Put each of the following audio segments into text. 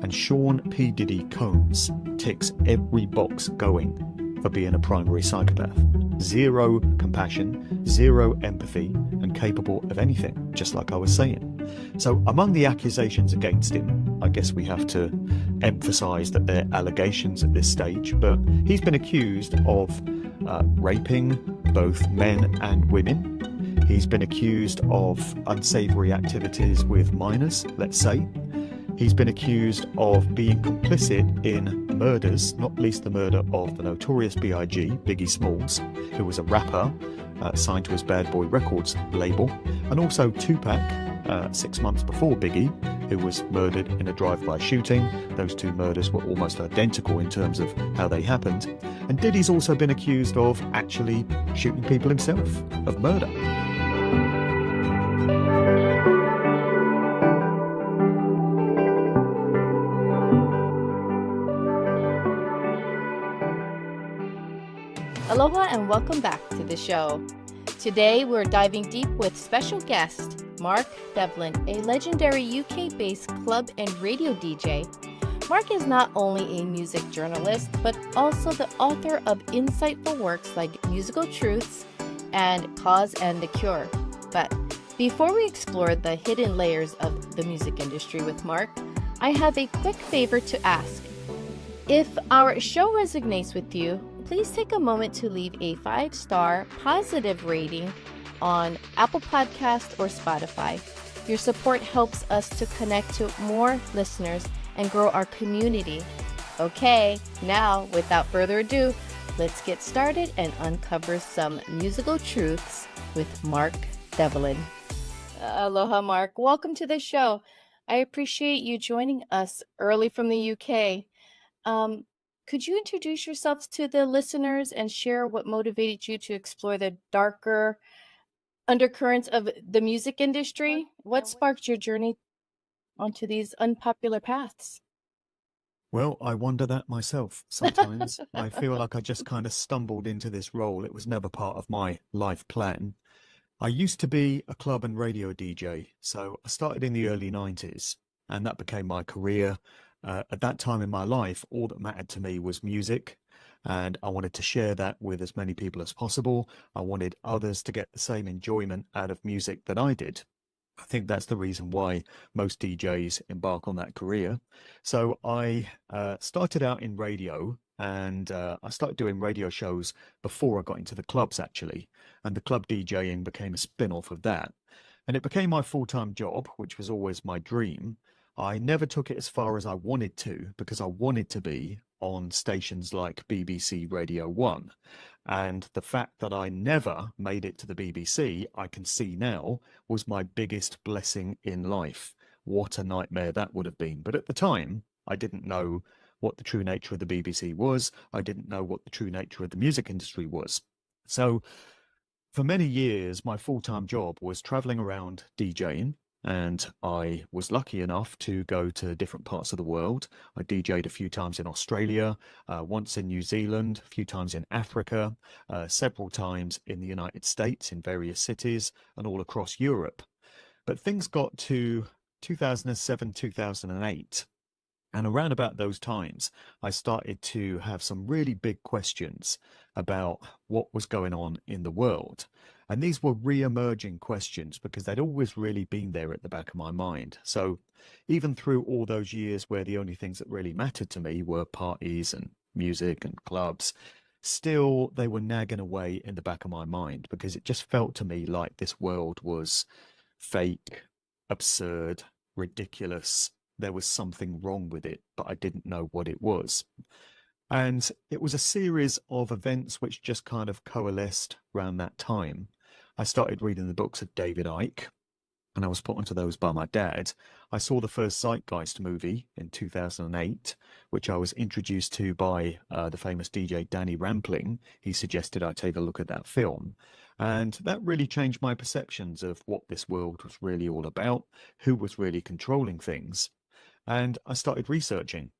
And Sean P. Diddy Combs ticks every box going for being a primary psychopath. Zero compassion, zero empathy, and capable of anything, just like I was saying. So among the accusations against him, I guess we have to emphasize that they're allegations at this stage, but he's been accused of raping both men and women. He's been accused of unsavory activities with minors, let's say. He's been accused of being complicit in murders, not least the murder of the notorious B.I.G., Biggie Smalls, who was a rapper signed to his Bad Boy Records label, and also Tupac, 6 months before Biggie, who was murdered in a drive-by shooting. Those two murders were almost identical in terms of how they happened. And Diddy's also been accused of actually shooting people himself, of murder. Aloha and welcome back to the show. Today we're diving deep with special guest Mark Devlin, a legendary UK-based club and radio DJ. Mark is not only a music journalist, but also the author of insightful works like Musical Truths and Cause and the Cure. But before we explore the hidden layers of the music industry with Mark, I have a quick favor to ask. If our show resonates with you, please take a moment to leave a 5-star positive rating on Apple Podcast or Spotify. Your support helps us to connect to more listeners and grow our community. Okay, now without further ado, let's get started and uncover some musical truths with Mark Devlin. Aloha, Mark. Welcome to the show. I appreciate you joining us early from the UK. Could you introduce yourselves to the listeners and share what motivated you to explore the darker undercurrents of the music industry? What sparked your journey onto these unpopular paths? Well, I wonder that myself sometimes. I feel like I just kind of stumbled into this role. It was never part of my life plan. I used to be a club and radio DJ, so I started in the early 90s, and that became my career. At that time in my life, all that mattered to me was music, and I wanted to share that with as many people as possible. I wanted others to get the same enjoyment out of music that I did. I think that's the reason why most DJs embark on that career. So I started out in radio, and I started doing radio shows before I got into the clubs, actually. And the club DJing became a spin-off of that. And it became my full-time job, which was always my dream. I never took it as far as I wanted to, because I wanted to be on stations like BBC Radio 1. And the fact that I never made it to the BBC, I can see now, was my biggest blessing in life. What a nightmare that would have been. But at the time, I didn't know what the true nature of the BBC was. I didn't know what the true nature of the music industry was. So for many years, my full-time job was traveling around DJing. And I was lucky enough to go to different parts of the world. I DJed a few times in Australia, once in New Zealand, a few times in Africa, several times in the United States, in various cities, and all across Europe. But things got to 2007, 2008. And around about those times, I started to have some really big questions about what was going on in the world. And these were re-emerging questions because they'd always really been there at the back of my mind. So even through all those years where the only things that really mattered to me were parties and music and clubs, still they were nagging away in the back of my mind because it just felt to me like this world was fake, absurd, ridiculous. There was something wrong with it, but I didn't know what it was. And it was a series of events which just kind of coalesced around that time. I started reading the books of David Icke, and I was put onto those by my dad. I saw the first Zeitgeist movie in 2008, which I was introduced to by the famous DJ Danny Rampling. He suggested I take a look at that film. And that really changed my perceptions of what this world was really all about, who was really controlling things. And I started researching.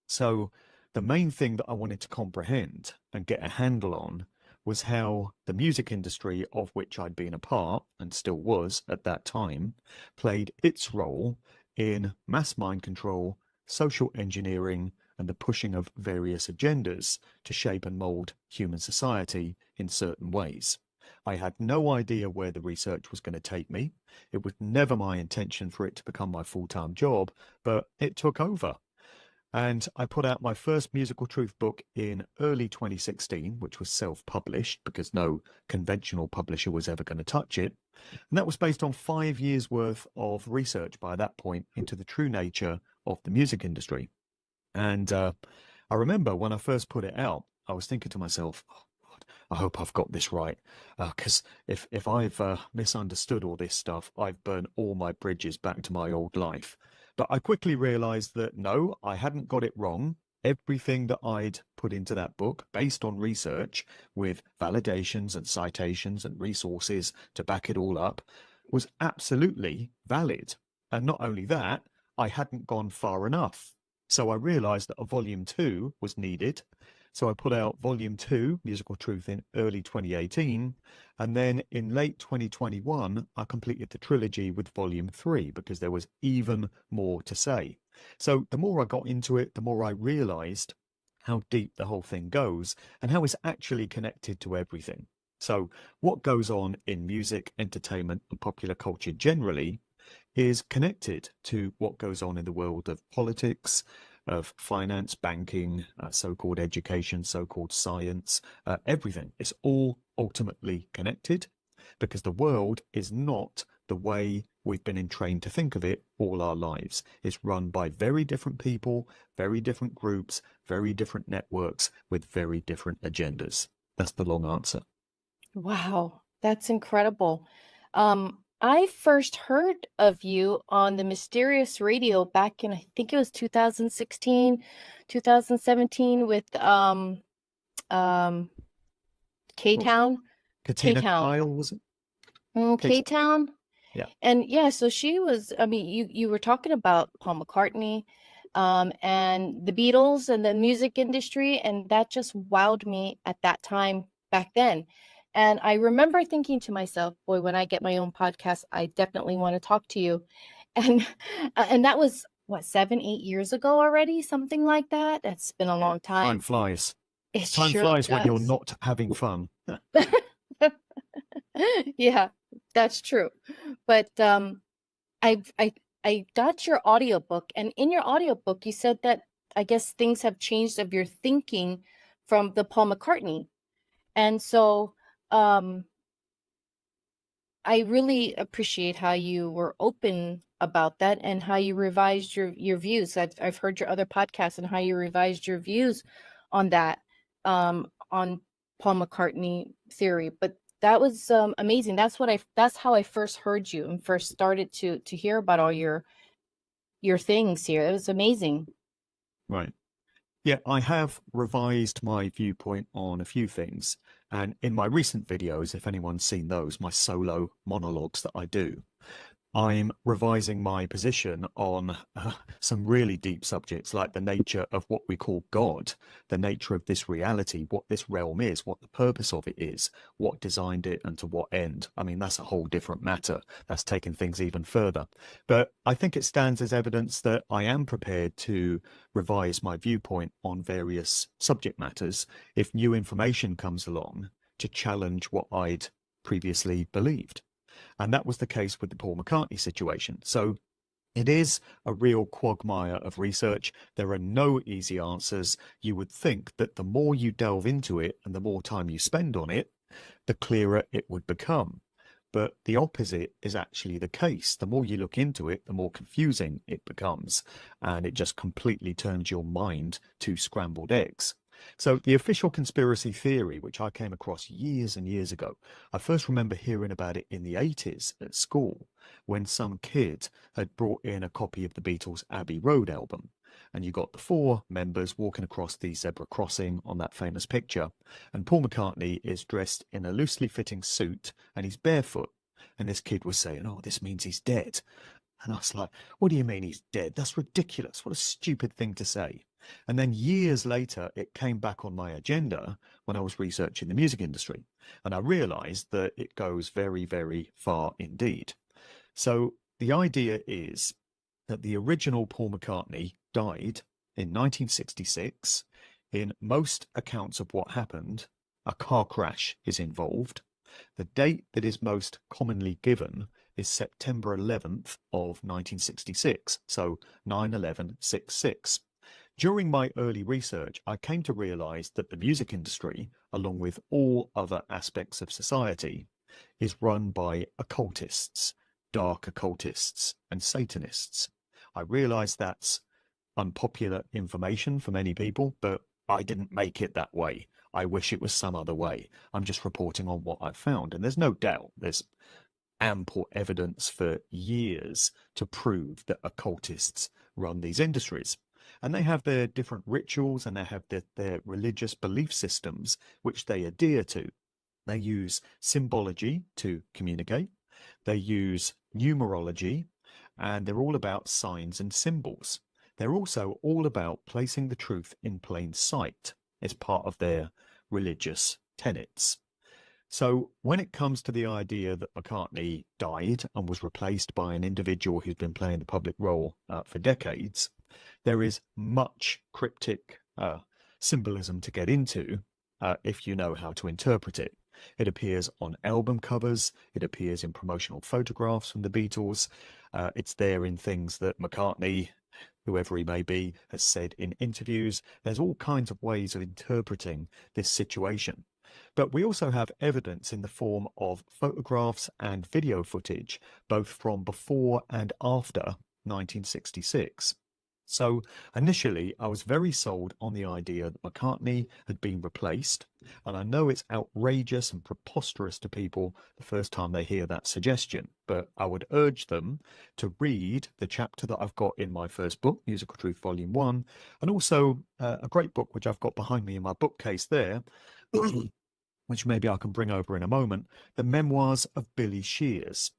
So the main thing that I wanted to comprehend and get a handle on was how the music industry, of which I'd been a part and still was at that time, played its role in mass mind control, social engineering, and the pushing of various agendas to shape and mold human society in certain ways. I had no idea where the research was going to take me. It was never my intention for it to become my full-time job, but it took over. And I put out my first Musical Truth book in early 2016, which was self-published because no conventional publisher was ever going to touch it. And that was based on 5 years worth of research by that point into the true nature of the music industry. And I remember when I first put it out, I was thinking to myself, oh God, I hope I've got this right. Because if I've misunderstood all this stuff, I've burned all my bridges back to my old life. But I quickly realized that no, I hadn't got it wrong. Everything that I'd put into that book, based on research with validations and citations and resources to back it all up, was absolutely valid. And not only that, I hadn't gone far enough. So I realized that a volume 2 was needed. So I put out volume 2, Musical Truth, in early 2018. And then in late 2021, I completed the trilogy with volume 3 because there was even more to say. So the more I got into it, the more I realized how deep the whole thing goes and how it's actually connected to everything. So what goes on in music, entertainment, and popular culture generally is connected to what goes on in the world of politics, of finance, banking, so-called education, so-called science, everything. It's all ultimately connected because the world is not the way we've been trained to think of it all our lives. It's run by very different people, very different groups, very different networks with very different agendas. That's the long answer. Wow, that's incredible. I first heard of you on the Mysterious Radio back in, I think it was 2016, 2017 with K-Town. Katina K-Town. Kyle, was it? K-Town. Yeah. And yeah, so she was, I mean, you were talking about Paul McCartney, and the Beatles and the music industry, and that just wowed me at that time back then. And I remember thinking to myself, boy, when I get my own podcast, I definitely want to talk to you. And and that was what, 7, 8 years ago already, something like that. That's been a long time. Time flies. It Time sure flies when you're does. not having fun. Yeah, that's true. But I got your audiobook, and in your audiobook you said that I guess things have changed of your thinking from the Paul McCartney. And so I really appreciate how you were open about that and how you revised your views. I've heard your other podcasts and how you revised your views on that, on Paul McCartney theory. But that was amazing. That's how I first heard you and first started to hear about all your things here. It was amazing. Right. Yeah, I have revised my viewpoint on a few things. And in my recent videos, if anyone's seen those, my solo monologues that I do, I'm revising my position on some really deep subjects like the nature of what we call God, the nature of this reality, what this realm is, what the purpose of it is, what designed it and to what end. I mean, that's a whole different matter. That's taking things even further. But I think it stands as evidence that I am prepared to revise my viewpoint on various subject matters if new information comes along to challenge what I'd previously believed. And that was the case with the Paul McCartney situation. So it is a real quagmire of research. There are no easy answers. You would think that the more you delve into it and the more time you spend on it, the clearer it would become. But the opposite is actually the case. The more you look into it, the more confusing it becomes. And it just completely turns your mind to scrambled eggs. So the official conspiracy theory, which I came across years and years ago, I first remember hearing about it in the 80s at school when some kid had brought in a copy of the Beatles' Abbey Road album. And you got the 4 members walking across the zebra crossing on that famous picture. And Paul McCartney is dressed in a loosely fitting suit and he's barefoot. And this kid was saying, oh, this means he's dead. And I was like, what do you mean he's dead? That's ridiculous. What a stupid thing to say. And then years later, it came back on my agenda when I was researching the music industry. And I realized that it goes very, very far indeed. So the idea is that the original Paul McCartney died in 1966. In most accounts of what happened, a car crash is involved. The date that is most commonly given is September 11th of 1966, so 9/11/66. During my early research, I came to realize that the music industry, along with all other aspects of society, is run by occultists, dark occultists, and Satanists. I realize that's unpopular information for many people, but I didn't make it that way. I wish it was some other way. I'm just reporting on what I've found. And there's no doubt there's ample evidence for years to prove that occultists run these industries. And they have their different rituals and they have their religious belief systems, which they adhere to. They use symbology to communicate. They use numerology, and they're all about signs and symbols. They're also all about placing the truth in plain sight as part of their religious tenets. So when it comes to the idea that McCartney died and was replaced by an individual who's been playing the public role for decades, there is much cryptic symbolism to get into if you know how to interpret it. It appears on album covers. It appears in promotional photographs from the Beatles. It's there in things that McCartney, whoever he may be, has said in interviews. There's all kinds of ways of interpreting this situation. But we also have evidence in the form of photographs and video footage, both from before and after 1966. So initially, I was very sold on the idea that McCartney had been replaced. And I know it's outrageous and preposterous to people the first time they hear that suggestion, but I would urge them to read the chapter that I've got in my first book, Musical Truth Volume 1, and also a great book which I've got behind me in my bookcase there, which maybe I can bring over in a moment, The Memoirs of Billy Shears.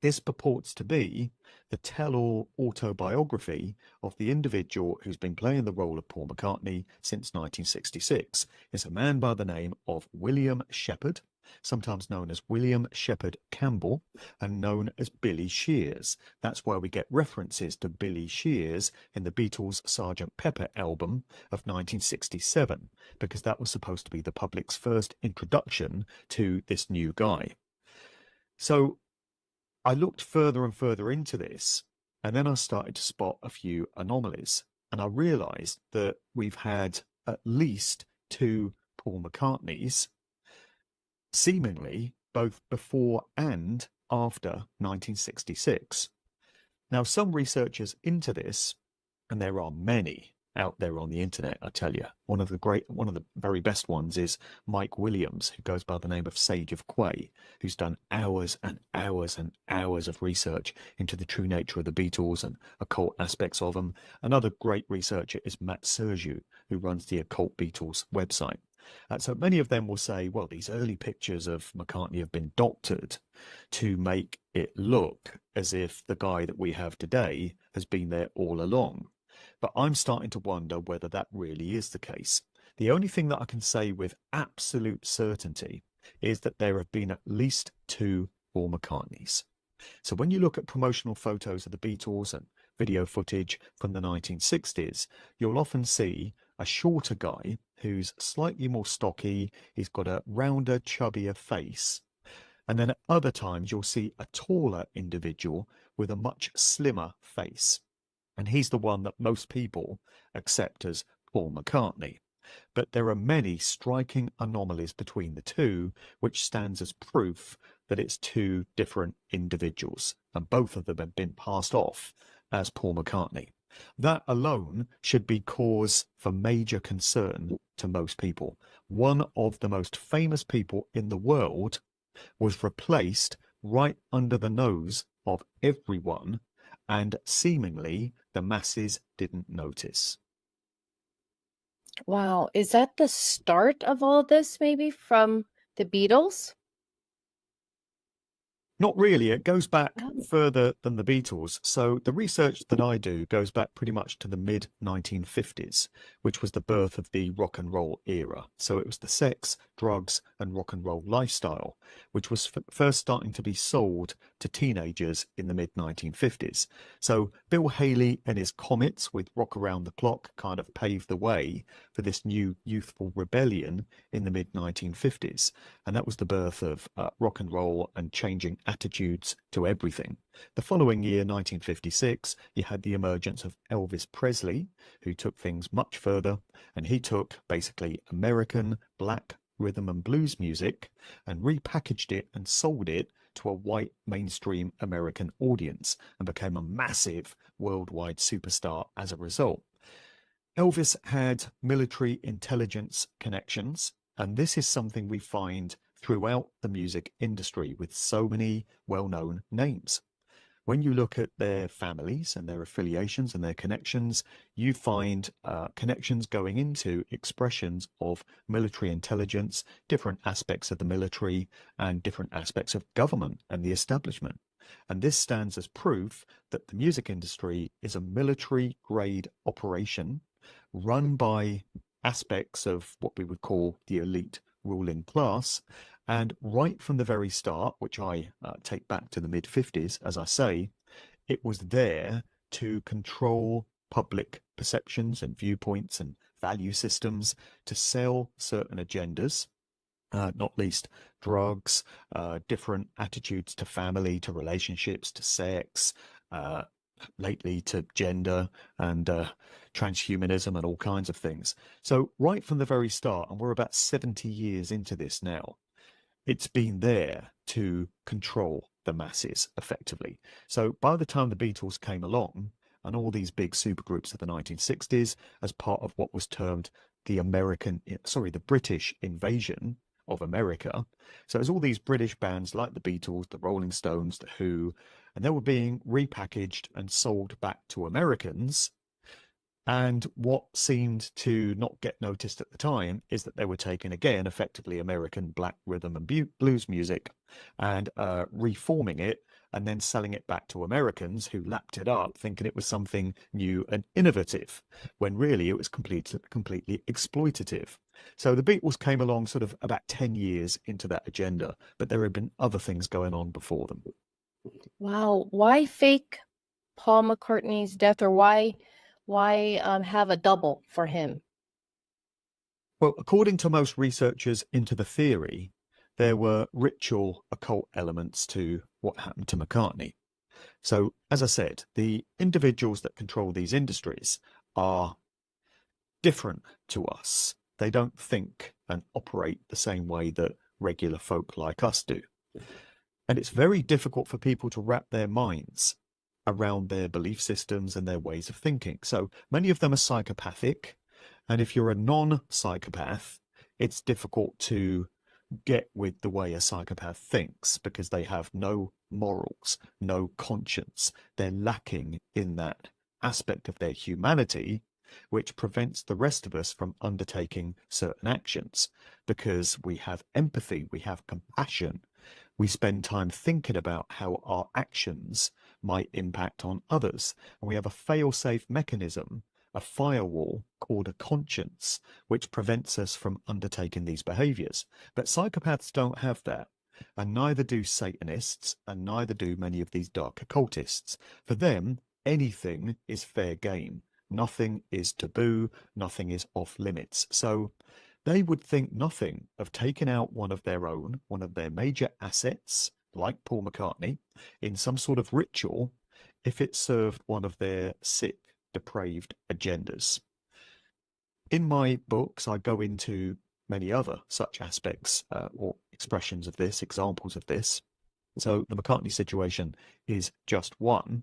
This purports to be the tell-all autobiography of the individual who's been playing the role of Paul McCartney since 1966. It's a man by the name of William Shepherd, sometimes known as William Shepherd Campbell, and known as Billy Shears. That's where we get references to Billy Shears in the Beatles' Sgt. Pepper album of 1967, because that was supposed to be the public's first introduction to this new guy. So I looked further and further into this, and then I started to spot a few anomalies. And I realized that we've had at least 2 Paul McCartneys, seemingly both before and after 1966. Now, some researchers into this, and there are many out there on the internet, I tell you. One of the very best ones is Mike Williams, who goes by the name of Sage of Quay, who's done hours and hours and hours of research into the true nature of the Beatles and occult aspects of them. Another great researcher is Matt Sergiu, who runs the Occult Beatles website. So many of them will say, well, these early pictures of McCartney have been doctored to make it look as if the guy that we have today has been there all along. But I'm starting to wonder whether that really is the case. The only thing that I can say with absolute certainty is that there have been at least 2 Paul McCartneys. So when you look at promotional photos of the Beatles and video footage from the 1960s, you'll often see a shorter guy who's slightly more stocky. He's got a rounder, chubbier face. And then at other times, you'll see a taller individual with a much slimmer face. And he's the one that most people accept as Paul McCartney. But there are many striking anomalies between the two, which stands as proof that it's 2 different individuals, and both of them have been passed off as Paul McCartney. That alone should be cause for major concern to most people. One of the most famous people in the world was replaced right under the nose of everyone, and seemingly the masses didn't notice. Wow. Is that the start of all this, maybe from the Beatles? Not really. It goes back Oh, further than the Beatles. So the research that I do goes back pretty much to the mid 1950s, which was the birth of the rock and roll era. So it was the sex, drugs, and rock and roll lifestyle, which was first starting to be sold to teenagers in the mid 1950s. So Bill Haley and his Comets with Rock Around the Clock kind of paved the way for this new youthful rebellion in the mid 1950s. And that was the birth of rock and roll and changing attitudes to everything. The following year, 1956, you had the emergence of Elvis Presley, who took things much further, and he took basically American black rhythm and blues music and repackaged it and sold it to a white mainstream American audience and became a massive worldwide superstar as a result. Elvis had military intelligence connections, and this is something we find throughout the music industry with so many well-known names. When you look at their families and their affiliations and their connections, you find connections going into expressions of military intelligence, different aspects of the military, and different aspects of government and the establishment. And this stands as proof that the music industry is a military-grade operation run by aspects of what we would call the elite ruling class. And right from the very start, which I take back to the mid 50s, as I say, it was there to control public perceptions and viewpoints and value systems, to sell certain agendas, not least drugs, different attitudes to family, to relationships, to sex, lately to gender and transhumanism and all kinds of things. So right from the very start, and we're about 70 years into this now, it's been there to control the masses effectively. So by the time the Beatles came along and all these big supergroups of the 1960s as part of what was termed the British invasion of America. So there's all these British bands like the Beatles, the Rolling Stones, the Who, and they were being repackaged and sold back to Americans. And what seemed to not get noticed at the time is that they were taking, again, effectively American black rhythm and blues music and reforming it and then selling it back to Americans who lapped it up thinking it was something new and innovative, when really it was completely exploitative. So the Beatles came along sort of about 10 years into that agenda, but there had been other things going on before them. wow. Why fake Paul McCartney's death, or why have a double for him? Well, according to most researchers into the theory, there were ritual occult elements to what happened to McCartney. So, as I said, the individuals that control these industries are different to us. They don't think and operate the same way that regular folk like us do. And it's very difficult for people to wrap their minds around their belief systems and their ways of thinking. So many of them are psychopathic. And if you're a non-psychopath, it's difficult to get with the way a psychopath thinks because they have no morals, no conscience. They're lacking in that aspect of their humanity, which prevents the rest of us from undertaking certain actions because we have empathy, we have compassion. We spend time thinking about how our actions might impact on others. And we have a fail-safe mechanism, a firewall called a conscience, which prevents us from undertaking these behaviors. But psychopaths don't have that. And neither do Satanists, and neither do many of these dark occultists. For them, anything is fair game. Nothing is taboo. Nothing is off limits. So they would think nothing of taking out one of their own, one of their major assets, like Paul McCartney, in some sort of ritual, if it served one of their sick, depraved agendas. In my books, I go into many other such aspects or expressions of this, examples of this. So the McCartney situation is just one.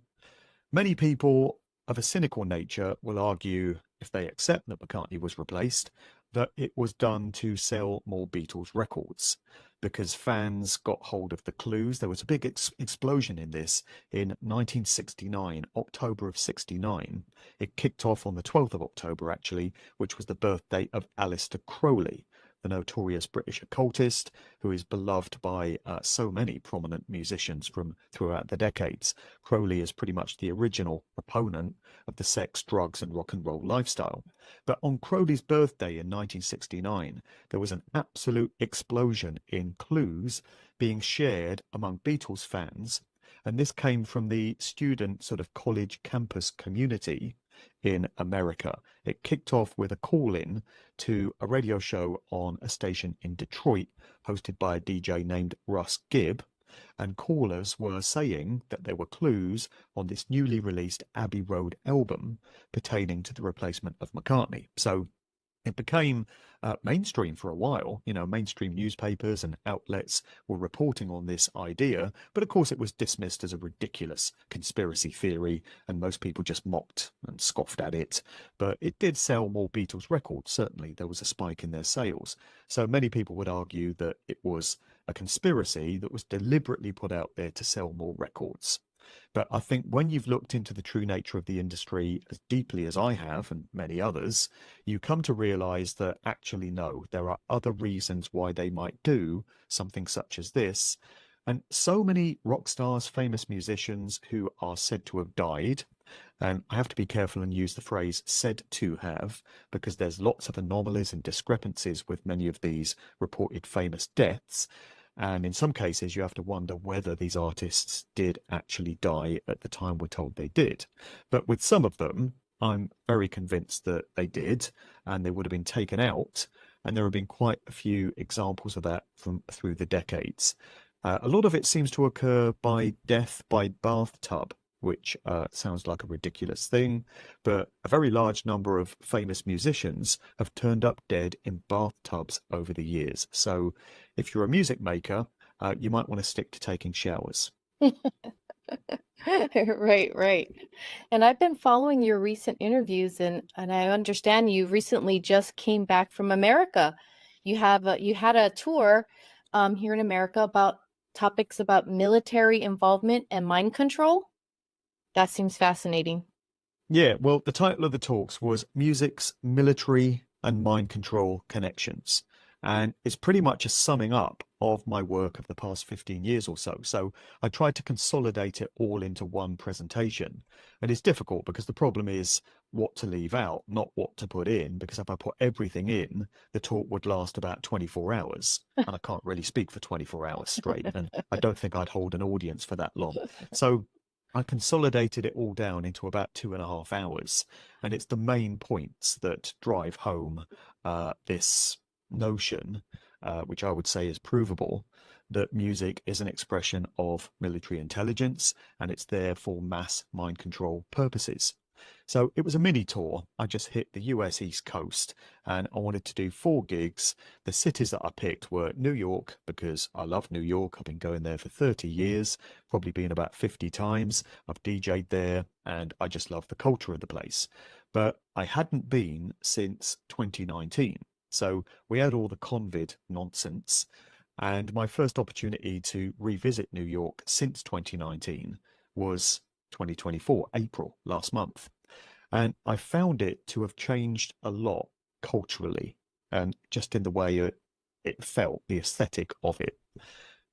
Many people of a cynical nature will argue, if they accept that McCartney was replaced, that it was done to sell more Beatles records because fans got hold of the clues. There was a big explosion in this in 1969, October of 69. It kicked off on the 12th of October, actually, which was the birthday of Aleister Crowley, the notorious British occultist, who is beloved by so many prominent musicians from throughout the decades. Crowley is pretty much the original proponent of the sex, drugs, and rock and roll lifestyle. But on Crowley's birthday in 1969, there was an absolute explosion in clues being shared among Beatles fans. And this came from the student sort of college campus community in America. It kicked off with a call-in to a radio show on a station in Detroit, hosted by a DJ named Russ Gibb. And callers were saying that there were clues on this newly released Abbey Road album pertaining to the replacement of McCartney. So it became mainstream for a while. You know, mainstream newspapers and outlets were reporting on this idea, but of course it was dismissed as a ridiculous conspiracy theory, and most people just mocked and scoffed at it. But it did sell more Beatles records. Certainly there was a spike in their sales. So many people would argue that it was a conspiracy that was deliberately put out there to sell more records. But I think when you've looked into the true nature of the industry as deeply as I have, and many others, you come to realize that actually, no, there are other reasons why they might do something such as this. And so many rock stars, famous musicians who are said to have died, and I have to be careful and use the phrase said to have, because there's lots of anomalies and discrepancies with many of these reported famous deaths. And in some cases, you have to wonder whether these artists did actually die at the time we're told they did. But with some of them, I'm very convinced that they did, and they would have been taken out. And there have been quite a few examples of that from through the decades. A lot of it seems to occur by death by bathtub, which sounds like a ridiculous thing, but a very large number of famous musicians have turned up dead in bathtubs over the years. So if you're a music maker, you might want to stick to taking showers. Right, right. And I've been following your recent interviews, and I understand you recently just came back from America. You had a tour here in America about topics about military involvement and mind control. That seems fascinating. Yeah, well, the title of the talks was Music's Military and Mind Control Connections. And it's pretty much a summing up of my work of the past 15 years or so. So I tried to consolidate it all into one presentation. And it's difficult because the problem is what to leave out, not what to put in, because if I put everything in, the talk would last about 24 hours. And I can't really speak for 24 hours straight. And I don't think I'd hold an audience for that long. So I consolidated it all down into about 2.5 hours. And it's the main points that drive home this notion, which I would say is provable, that music is an expression of military intelligence and it's there for mass mind control purposes. So it was a mini tour. I just hit the US East Coast and I wanted to do 4 gigs. The cities that I picked were New York, because I love New York. I've been going there for 30 years, probably been about 50 times. I've DJ'd there and I just love the culture of the place. But I hadn't been since 2019. So we had all the COVID nonsense. And my first opportunity to revisit New York since 2019 was 2024, April, last month. And I found it to have changed a lot culturally and just in the way it felt, the aesthetic of it.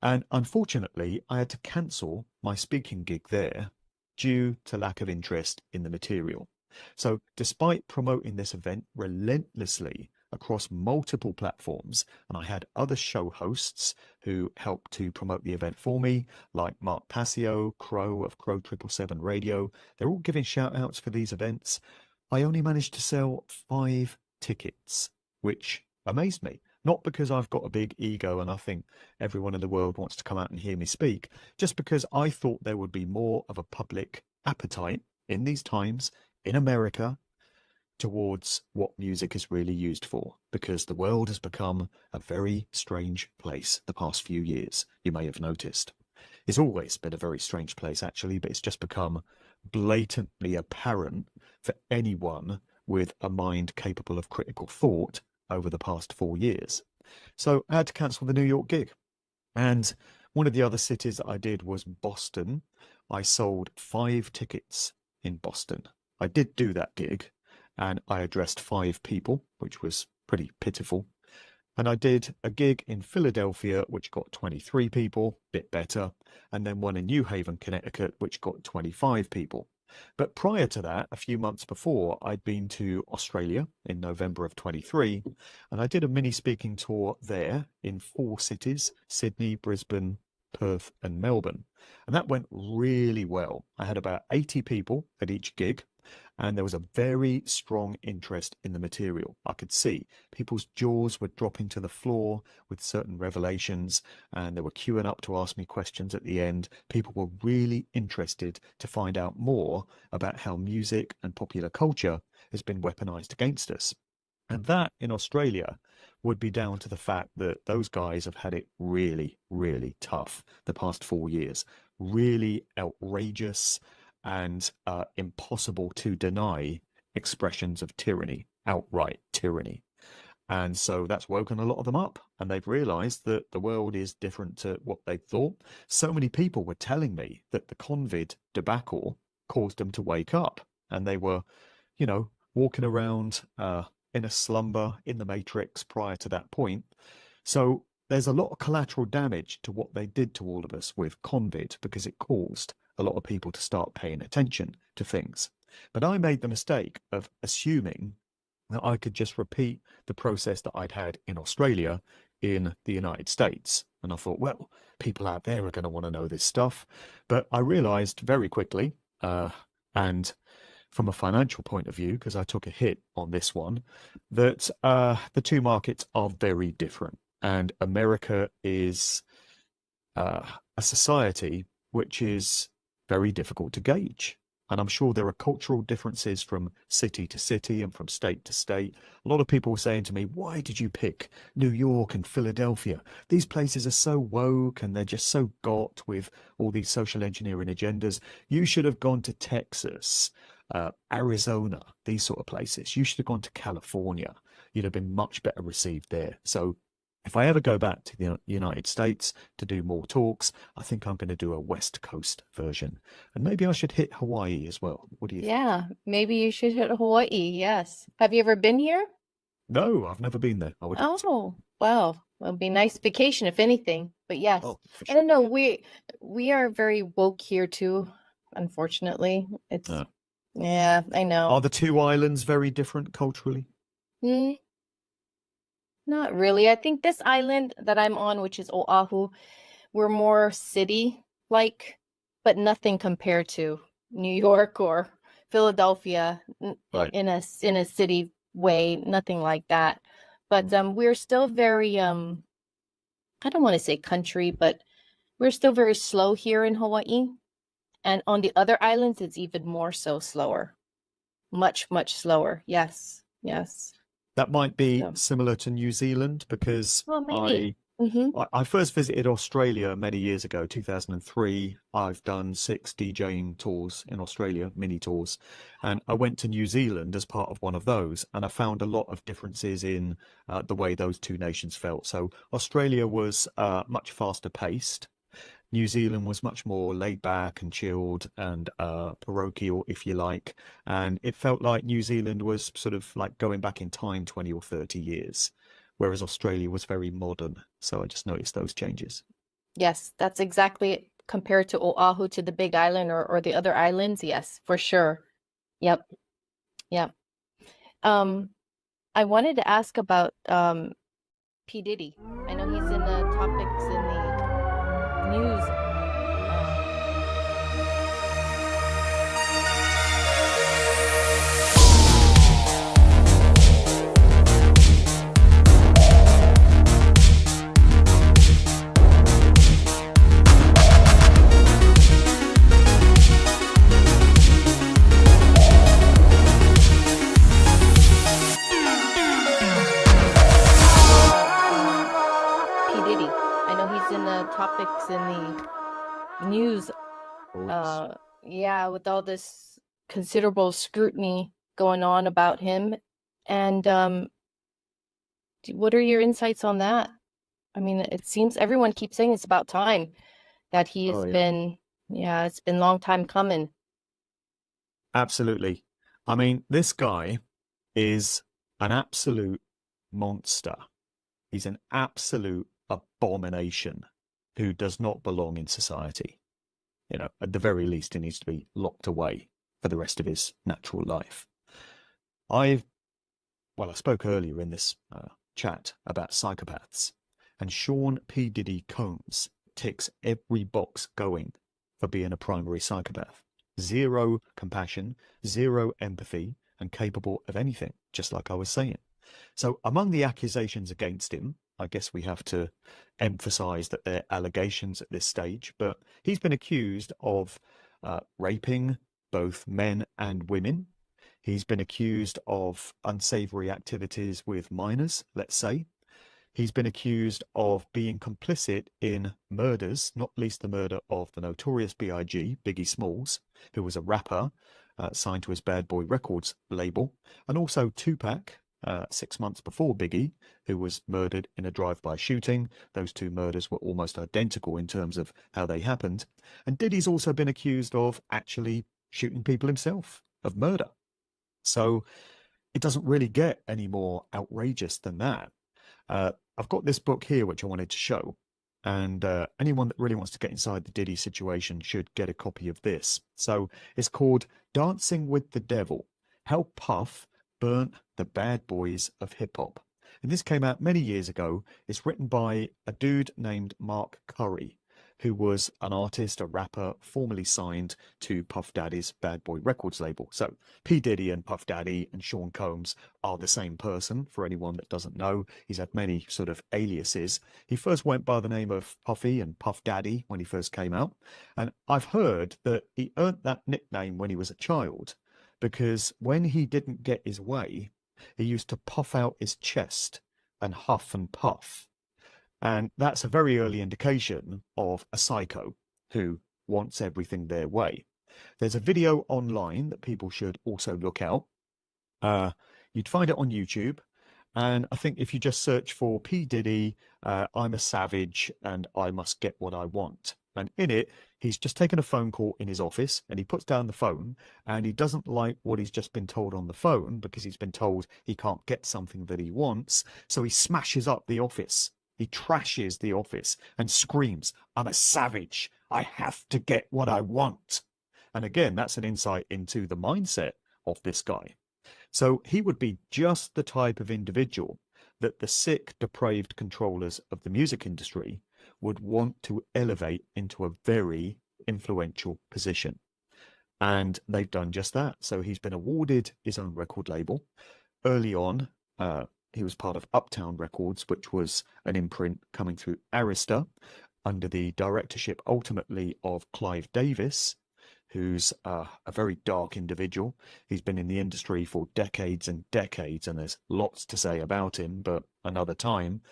And unfortunately, I had to cancel my speaking gig there due to lack of interest in the material. So despite promoting this event relentlessly across multiple platforms, and I had other show hosts who helped to promote the event for me, like Mark Passio, Crow of Crow 777 Radio. They're all giving shout outs for these events. I only managed to sell 5 tickets, which amazed me. Not because I've got a big ego and I think everyone in the world wants to come out and hear me speak, just because I thought there would be more of a public appetite in these times in America towards what music is really used for, because the world has become a very strange place the past few years. You may have noticed. It's always been a very strange place, actually, but it's just become blatantly apparent for anyone with a mind capable of critical thought over the past 4 years. So I had to cancel the New York gig. And one of the other cities that I did was Boston. I sold 5 tickets in Boston. I did do that gig, and I addressed 5 people, which was pretty pitiful. And I did a gig in Philadelphia, which got 23 people, bit better, and then one in New Haven, Connecticut, which got 25 people. But prior to that, a few months before, I'd been to Australia in November of 23, and I did a mini speaking tour there in 4 cities, Sydney, Brisbane, Perth, and Melbourne. And that went really well. I had about 80 people at each gig, and there was a very strong interest in the material. I could see people's jaws were dropping to the floor with certain revelations, and they were queuing up to ask me questions at the end. People were really interested to find out more about how music and popular culture has been weaponized against us. And that in Australia would be down to the fact that those guys have had it really, really tough the past 4 years. Really outrageous and impossible to deny expressions of tyranny, outright tyranny. And so that's woken a lot of them up, and they've realized that the world is different to what they thought. So many people were telling me that the COVID debacle caused them to wake up, and they were, walking around in a slumber in the Matrix prior to that point. So there's a lot of collateral damage to what they did to all of us with COVID, because it caused a lot of people to start paying attention to things. But I made the mistake of assuming that I could just repeat the process that I'd had in Australia in the United States. And I thought, well, people out there are going to want to know this stuff. But I realized very quickly, and from a financial point of view, because I took a hit on this one, that the two markets are very different. And America is a society which is very difficult to gauge. And I'm sure there are cultural differences from city to city and from state to state. A lot of people were saying to me, why did you pick New York and Philadelphia? These places are so woke and they're just so got with all these social engineering agendas. You should have gone to Texas, Arizona, these sort of places. You should have gone to California. You'd have been much better received there. So if I ever go back to the United States to do more talks, I think I'm going to do a West Coast version. And maybe I should hit Hawaii as well. What do you think? Yeah, maybe you should hit Hawaii. Yes. Have you ever been here? No, I've never been there. I would like to. Oh, well, it'll be a nice vacation if anything. But yes, Oh, for I sure. don't know. We are very woke here too, unfortunately. It's Uh, yeah, I know. are the two islands very different culturally? Hmm, not really. I think this island that I'm on, which is Oahu, we're more city-like, but nothing compared to New York or Philadelphia Right. in a city way, nothing like that. But we're still very I don't want to say country, but we're still very slow here in Hawaii. And on the other islands, it's even more so slower. Much, much slower. Yes. Yes. That might be So, similar to New Zealand, because well, maybe. Mm-hmm. I first visited Australia many years ago, 2003. I've done 6 DJing tours in Australia, mini tours, and I went to New Zealand as part of one of those, and I found a lot of differences in the way those two nations felt. So Australia was much faster paced. New Zealand was much more laid back and chilled and parochial, if you like. And it felt like New Zealand was sort of like going back in time 20 or 30 years, whereas Australia was very modern. So I just noticed those changes. Yes, that's exactly it. Compared to Oahu, to the Big Island or the other islands. Yes, for sure. Yep. Yep. I wanted to ask about P. Diddy. I know he's in the topics in the news. P. Diddy. I know he's in the topics in the news. Yeah, with all this considerable scrutiny going on about him. And what are your insights on that? I mean, it seems everyone keeps saying it's about time that he's Oh, yeah. been, yeah, it's been a long time coming. Absolutely. I mean, this guy is an absolute monster. He's an absolute abomination who does not belong in society. You know, at the very least, he needs to be locked away for the rest of his natural life. I spoke earlier in this chat about psychopaths, and Sean P. Diddy Combs ticks every box going for being a primary psychopath. Zero compassion, zero empathy, and capable of anything, just like I was saying. So among the accusations against him, I guess we have to emphasize that they're allegations at this stage, but he's been accused of raping both men and women. He's been accused of unsavory activities with minors, let's say. He's been accused of being complicit in murders, not least the murder of the notorious B.I.G., Biggie Smalls, who was a rapper signed to his Bad Boy Records label, and also Tupac, 6 months before Biggie, who was murdered in a drive-by shooting. Those two murders were almost identical in terms of how they happened. And Diddy's also been accused of actually shooting people himself, of murder. So it doesn't really get any more outrageous than that. I've got this book here, which I wanted to show. And anyone that really wants to get inside the Diddy situation should get a copy of this. So it's called Dancing with the Devil, How Puff Burnt the Bad Boys of Hip Hop. And this came out many years ago. It's written by a dude named Mark Curry, who was an artist, a rapper, formerly signed to Puff Daddy's Bad Boy Records label. So P. Diddy and Puff Daddy and Sean Combs are the same person, for anyone that doesn't know. He's had many sort of aliases. He first went by the name of Puffy and Puff Daddy when he first came out. And I've heard that he earned that nickname when he was a child, because when he didn't get his way, he used to puff out his chest and huff and puff. And that's a very early indication of a psycho who wants everything their way. There's a video online that people should also look out. You'd find it on YouTube. And I think if you just search for P. Diddy, I'm a savage and I must get what I want. And in it, he's just taken a phone call in his office and he puts down the phone and he doesn't like what he's just been told on the phone because he's been told he can't get something that he wants. So he smashes up the office. He trashes the office and screams, "I'm a savage. I have to get what I want." And again, that's an insight into the mindset of this guy. So he would be just the type of individual that the sick, depraved controllers of the music industry would want to elevate into a very influential position. And they've done just that. So he's been awarded his own record label. Early on, he was part of Uptown Records, which was an imprint coming through Arista under the directorship ultimately of Clive Davis, who's a very dark individual. He's been in the industry for decades and decades, and there's lots to say about him, but another time.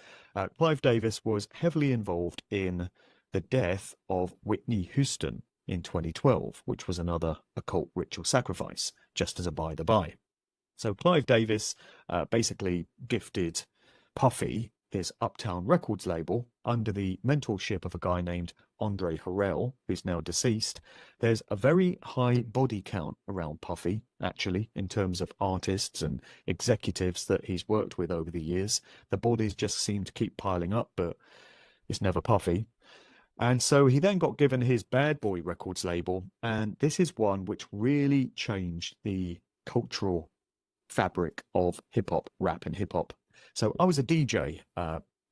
Clive Davis was heavily involved in the death of Whitney Houston in 2012, which was another occult ritual sacrifice, just as a by-the-by. So Clive Davis basically gifted Puffy his Uptown Records label under the mentorship of a guy named Andre Harrell, who's now deceased. There's a very high body count around Puffy, actually, in terms of artists and executives that he's worked with over the years. The bodies just seem to keep piling up, but it's never Puffy. And so he then got given his Bad Boy Records label, and this is one which really changed the cultural fabric of hip-hop, rap and hip-hop. So I was a DJ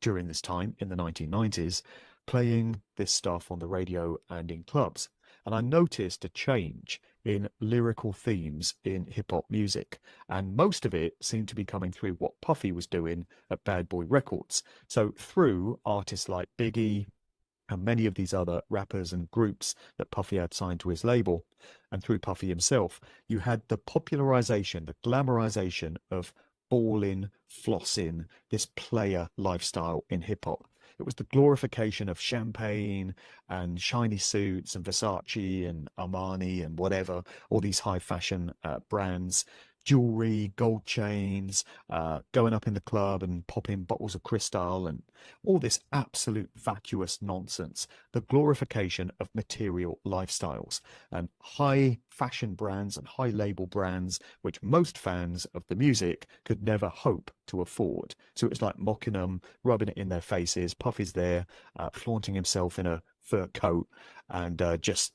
during this time in the 1990s, playing this stuff on the radio and in clubs. And I noticed a change in lyrical themes in hip-hop music. And most of it seemed to be coming through what Puffy was doing at Bad Boy Records. So through artists like Biggie and many of these other rappers and groups that Puffy had signed to his label, and through Puffy himself, you had the popularization, the glamorization of balling, flossing, this player lifestyle in hip-hop. It was the glorification of champagne and shiny suits and Versace and Armani and whatever, all these high fashion brands, jewelry, gold chains, going up in the club and popping bottles of Cristal, and all this absolute vacuous nonsense, the glorification of material lifestyles and high fashion brands and high label brands, which most fans of the music could never hope to afford. So it's like mocking them, rubbing it in their faces. Puffy's there, flaunting himself in a fur coat and just,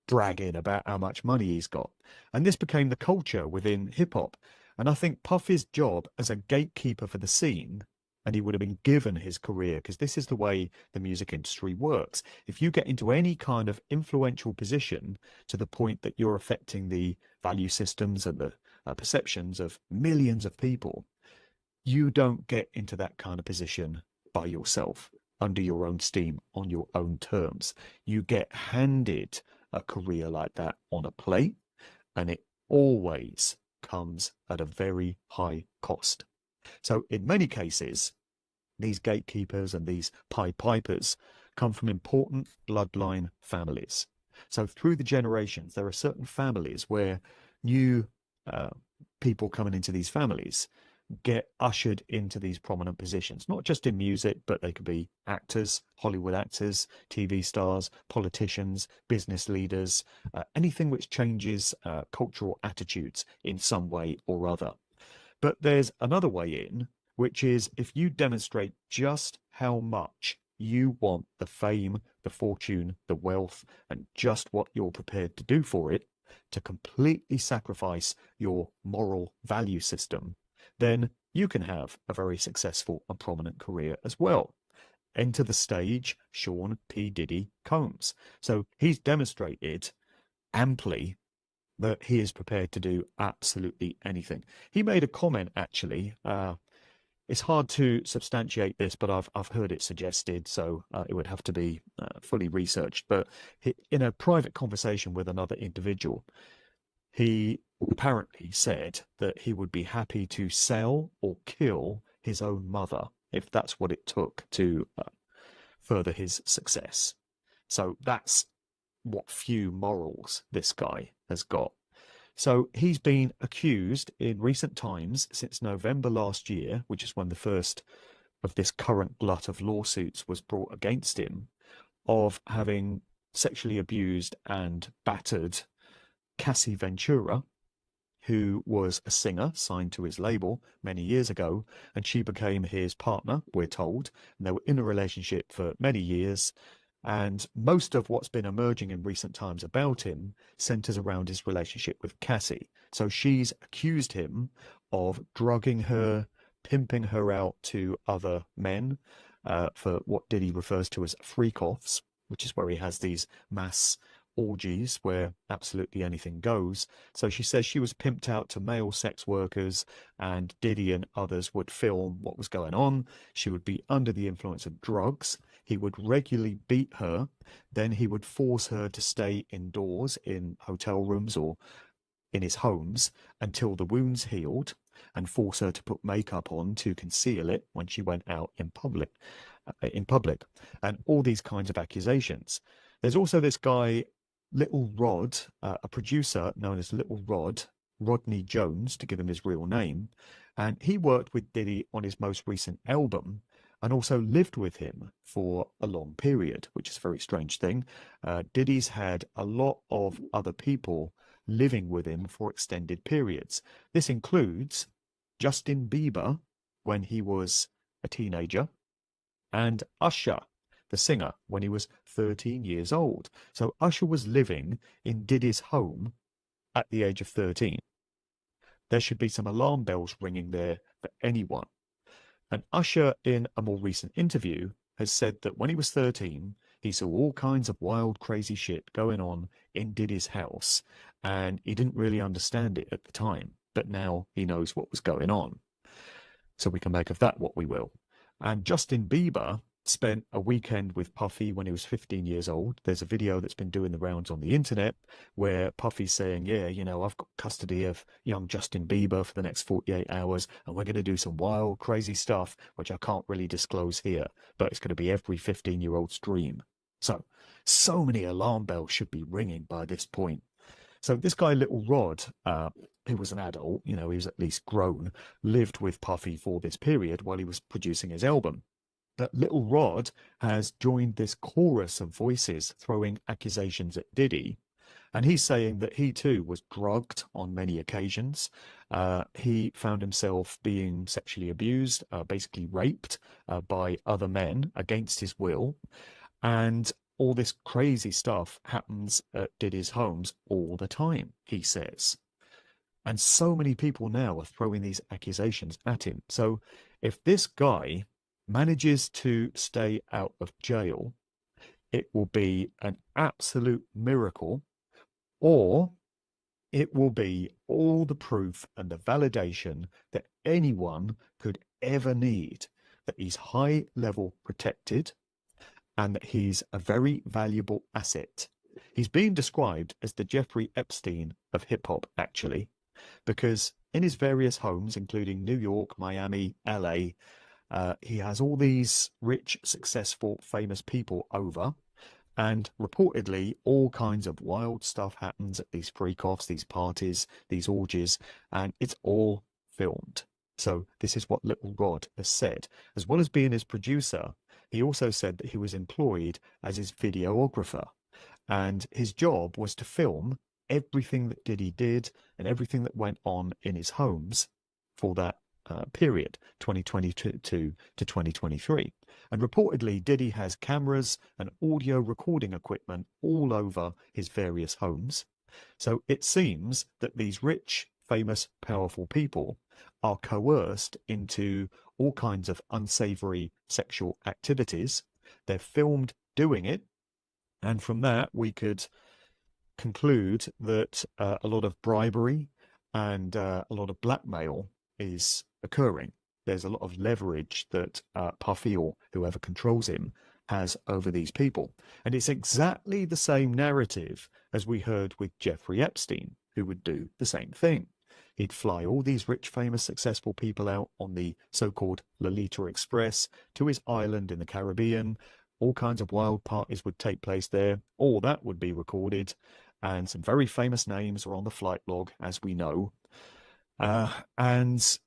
bragging about how much money he's got. And this became the culture within hip hop. And I think Puffy's job as a gatekeeper for the scene, and he would have been given his career, because this is the way the music industry works. If you get into any kind of influential position to the point that you're affecting the value systems and the perceptions of millions of people, you don't get into that kind of position by yourself, under your own steam, on your own terms. You get handed a career like that on a plate, and it always comes at a very high cost. So in many cases, these gatekeepers and these Pied Pipers come from important bloodline families. So through the generations, there are certain families where new people coming into these families get ushered into these prominent positions, not just in music, but they could be actors, Hollywood actors, TV stars, politicians, business leaders, anything which changes cultural attitudes in some way or other. But there's another way in, which is if you demonstrate just how much you want the fame, the fortune, the wealth, and just what you're prepared to do for it, to completely sacrifice your moral value system, then you can have a very successful and prominent career as well. Enter the stage Sean P. Diddy Combs. So he's demonstrated amply that he is prepared to do absolutely anything. He made a comment, actually. It's hard to substantiate this, but I've heard it suggested, so it would have to be fully researched. But in a private conversation with another individual, he apparently said that he would be happy to sell or kill his own mother if that's what it took to further his success. So that's what few morals this guy has got. So he's been accused in recent times, since November last year, which is when the first of this current glut of lawsuits was brought against him, of having sexually abused and battered Cassie Ventura, who was a singer signed to his label many years ago, and she became his partner, we're told, and they were in a relationship for many years. And most of what's been emerging in recent times about him centers around his relationship with Cassie. So she's accused him of drugging her, pimping her out to other men for what Diddy refers to as freak-offs, which is where he has these mass orgies where absolutely anything goes. So she says she was pimped out to male sex workers, and Diddy and others would film what was going on. She would be under the influence of drugs. He would regularly beat her. Then he would force her to stay indoors in hotel rooms or in his homes until the wounds healed, and force her to put makeup on to conceal it when she went out in public, and all these kinds of accusations. There's also this guy, Little Rod, a producer known as Little Rod, Rodney Jones, to give him his real name, and he worked with Diddy on his most recent album and also lived with him for a long period, which is a very strange thing. Diddy's had a lot of other people living with him for extended periods. This includes Justin Bieber when he was a teenager, and Usher, the singer, when he was 13 years old. So Usher was living in Diddy's home at the age of 13. There should be some alarm bells ringing there for anyone. And Usher, in a more recent interview, has said that when he was 13, he saw all kinds of wild, crazy shit going on in Diddy's house, and he didn't really understand it at the time, but now he knows what was going on. So we can make of that what we will. And Justin Bieber spent a weekend with Puffy when he was 15 years old. There's a video that's been doing the rounds on the internet where Puffy's saying, yeah, I've got custody of young Justin Bieber for the next 48 hours, and we're going to do some wild, crazy stuff, which I can't really disclose here, but it's going to be every 15-year-old's dream. So many alarm bells should be ringing by this point. So this guy, Little Rod, who was an adult, he was at least grown, lived with Puffy for this period while he was producing his album. That little Rod has joined this chorus of voices throwing accusations at Diddy. And he's saying that he too was drugged on many occasions. He found himself being sexually abused, basically raped by other men against his will. And all this crazy stuff happens at Diddy's homes all the time, he says. And so many people now are throwing these accusations at him. So if this guy manages to stay out of jail, it will be an absolute miracle, or it will be all the proof and the validation that anyone could ever need that he's high level protected and that he's a very valuable asset. He's being described as the Jeffrey Epstein of hip hop, actually, because in his various homes, including New York, Miami, LA, he has all these rich, successful, famous people over. And reportedly, all kinds of wild stuff happens at these freak-offs, these parties, these orgies, and it's all filmed. So this is what Little Rod has said. As well as being his producer, he also said that he was employed as his videographer. And his job was to film everything that Diddy did and everything that went on in his homes for that period, 2022 to 2023. And reportedly, Diddy has cameras and audio recording equipment all over his various homes. So it seems that these rich, famous, powerful people are coerced into all kinds of unsavory sexual activities. They're filmed doing it. And from that, we could conclude that a lot of bribery and a lot of blackmail is occurring. There's a lot of leverage that Puffy or whoever controls him has over these people. And it's exactly the same narrative as we heard with Jeffrey Epstein, who would do the same thing. He'd fly all these rich, famous, successful people out on the so-called Lolita Express to his island in the Caribbean. All kinds of wild parties would take place there. All that would be recorded. And some very famous names are on the flight log, as we know. And